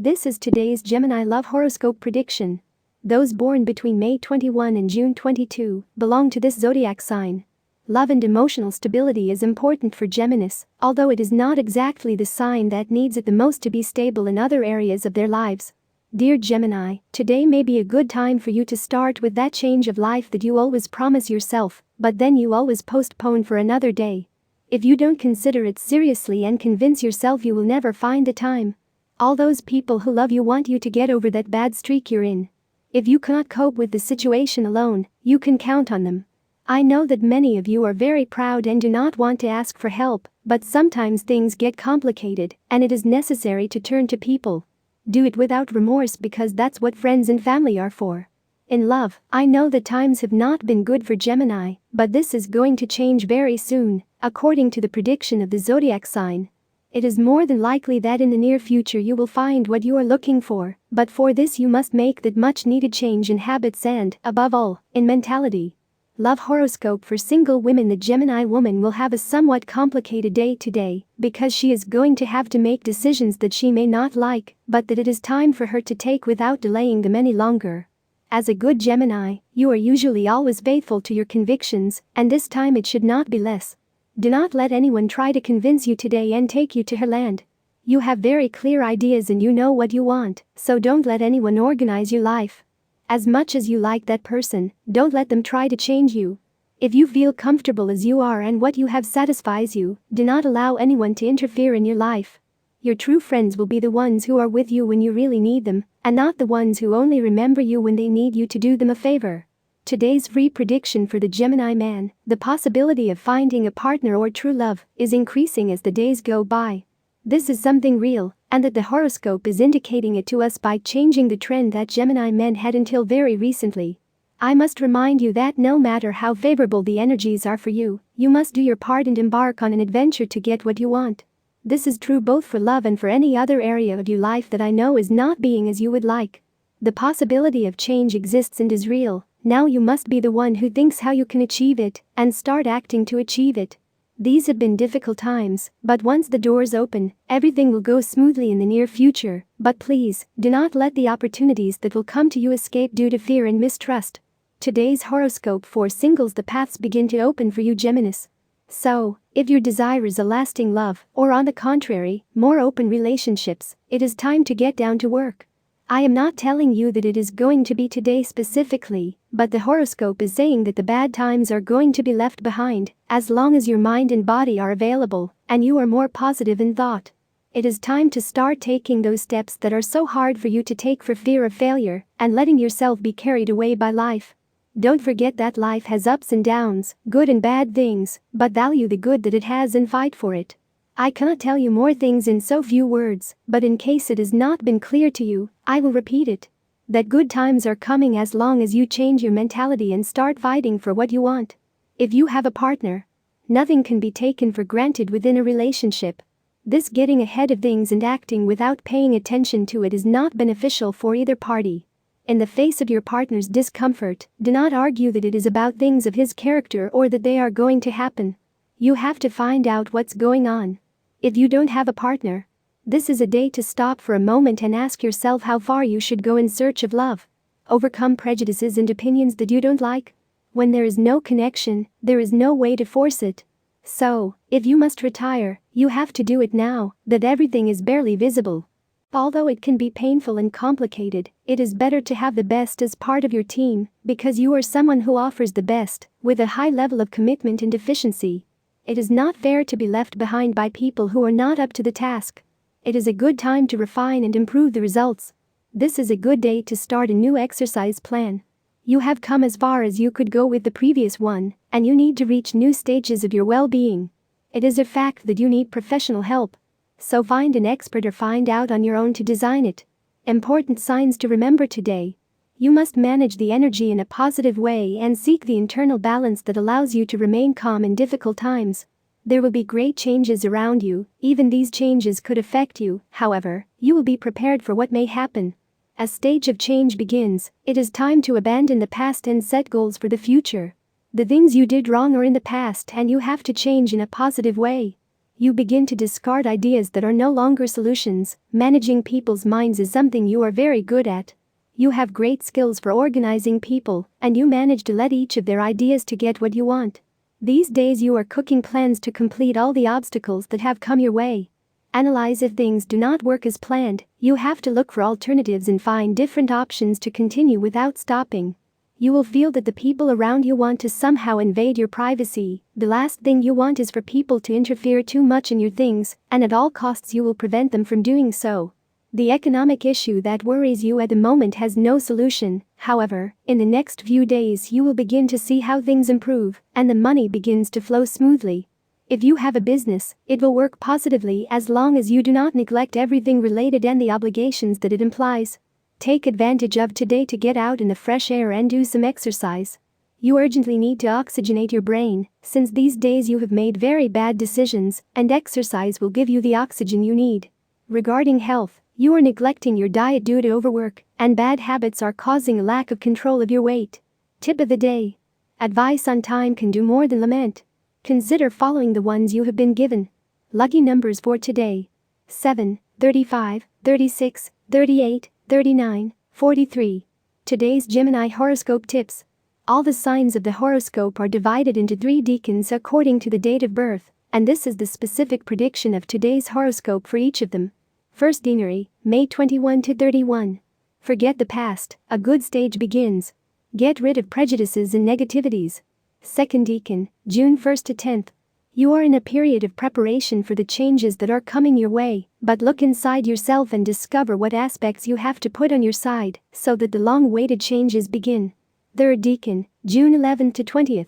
This is today's Gemini love horoscope prediction. Those born between May 21 and June 22 belong to this zodiac sign. Love and emotional stability is important for Geminis, although it is not exactly the sign that needs it the most to be stable in other areas of their lives. Dear Gemini, today may be a good time for you to start with that change of life that you always promise yourself, but then you always postpone for another day. If you don't consider it seriously and convince yourself, you will never find the time. All those people who love you want you to get over that bad streak you're in. If you cannot cope with the situation alone, you can count on them. I know that many of you are very proud and do not want to ask for help, but sometimes things get complicated, and it is necessary to turn to people. Do it without remorse because that's what friends and family are for. In love, I know that times have not been good for Gemini, but this is going to change very soon, according to the prediction of the zodiac sign. It is more than likely that in the near future you will find what you are looking for, but for this you must make that much needed change in habits and, above all, in mentality. Love horoscope for single women. The Gemini woman will have a somewhat complicated day today because she is going to have to make decisions that she may not like, but that it is time for her to take without delaying them any longer. As a good Gemini, you are usually always faithful to your convictions, and this time it should not be less. Do not let anyone try to convince you today and take you to her land. You have very clear ideas and you know what you want, so don't let anyone organize your life. As much as you like that person, don't let them try to change you. If you feel comfortable as you are and what you have satisfies you, do not allow anyone to interfere in your life. Your true friends will be the ones who are with you when you really need them, and not the ones who only remember you when they need you to do them a favor. Today's free prediction for the Gemini man: the possibility of finding a partner or true love is increasing as the days go by. This is something real, and that the horoscope is indicating it to us by changing the trend that Gemini men had until very recently. I must remind you that no matter how favorable the energies are for you, you must do your part and embark on an adventure to get what you want. This is true both for love and for any other area of your life that I know is not being as you would like. The possibility of change exists and is real. Now you must be the one who thinks how you can achieve it and start acting to achieve it. These have been difficult times, but once the doors open, everything will go smoothly in the near future. But please, do not let the opportunities that will come to you escape due to fear and mistrust. Today's horoscope for singles: the paths begin to open for you, Geminis. So, if your desire is a lasting love, or on the contrary, more open relationships, it is time to get down to work. I am not telling you that it is going to be today specifically, but the horoscope is saying that the bad times are going to be left behind, as long as your mind and body are available, and you are more positive in thought. It is time to start taking those steps that are so hard for you to take for fear of failure, and letting yourself be carried away by life. Don't forget that life has ups and downs, good and bad things, but value the good that it has and fight for it. I cannot tell you more things in so few words, but in case it has not been clear to you, I will repeat it. That good times are coming as long as you change your mentality and start fighting for what you want. If you have a partner, nothing can be taken for granted within a relationship. This getting ahead of things and acting without paying attention to it is not beneficial for either party. In the face of your partner's discomfort, do not argue that it is about things of his character or that they are going to happen. You have to find out what's going on. If you don't have a partner, this is a day to stop for a moment and ask yourself how far you should go in search of love. Overcome prejudices and opinions that you don't like. When there is no connection, there is no way to force it. So, if you must retire, you have to do it now, that everything is barely visible. Although it can be painful and complicated, it is better to have the best as part of your team, because you are someone who offers the best, with a high level of commitment and efficiency. It is not fair to be left behind by people who are not up to the task. It is a good time to refine and improve the results. This is a good day to start a new exercise plan. You have come as far as you could go with the previous one, and you need to reach new stages of your well-being. It is a fact that you need professional help. So find an expert or find out on your own to design it. Important signs to remember today. You must manage the energy in a positive way and seek the internal balance that allows you to remain calm in difficult times. There will be great changes around you, even these changes could affect you, however, you will be prepared for what may happen. As stage of change begins, it is time to abandon the past and set goals for the future. The things you did wrong are in the past and you have to change in a positive way. You begin to discard ideas that are no longer solutions. Managing people's minds is something you are very good at. You have great skills for organizing people, and you manage to let each of their ideas to get what you want. These days you are cooking plans to complete all the obstacles that have come your way. Analyze if things do not work as planned. You have to look for alternatives and find different options to continue without stopping. You will feel that the people around you want to somehow invade your privacy. The last thing you want is for people to interfere too much in your things, and at all costs you will prevent them from doing so. The economic issue that worries you at the moment has no solution. However, in the next few days you will begin to see how things improve, and the money begins to flow smoothly. If you have a business, it will work positively as long as you do not neglect everything related and the obligations that it implies. Take advantage of today to get out in the fresh air and do some exercise. You urgently need to oxygenate your brain, since these days you have made very bad decisions, and exercise will give you the oxygen you need. Regarding health, you are neglecting your diet due to overwork, and bad habits are causing a lack of control of your weight. Tip of the day. Advice on time can do more than lament. Consider following the ones you have been given. Lucky numbers for today: 7, 35, 36, 38, 39, 43. Today's Gemini horoscope tips. All the signs of the horoscope are divided into 3 decans according to the date of birth, and this is the specific prediction of today's horoscope for each of them. First deanery, May 21 to 31. Forget the past, a good stage begins. Get rid of prejudices and negativities. Second decan, June 1st to 10th. You are in a period of preparation for the changes that are coming your way, but look inside yourself and discover what aspects you have to put on your side so that the long-awaited changes begin. Third decan, June 11th to 20th.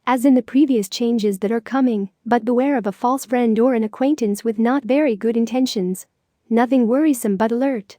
As in the previous changes that are coming, but beware of a false friend or an acquaintance with not very good intentions. Nothing worrisome but alert.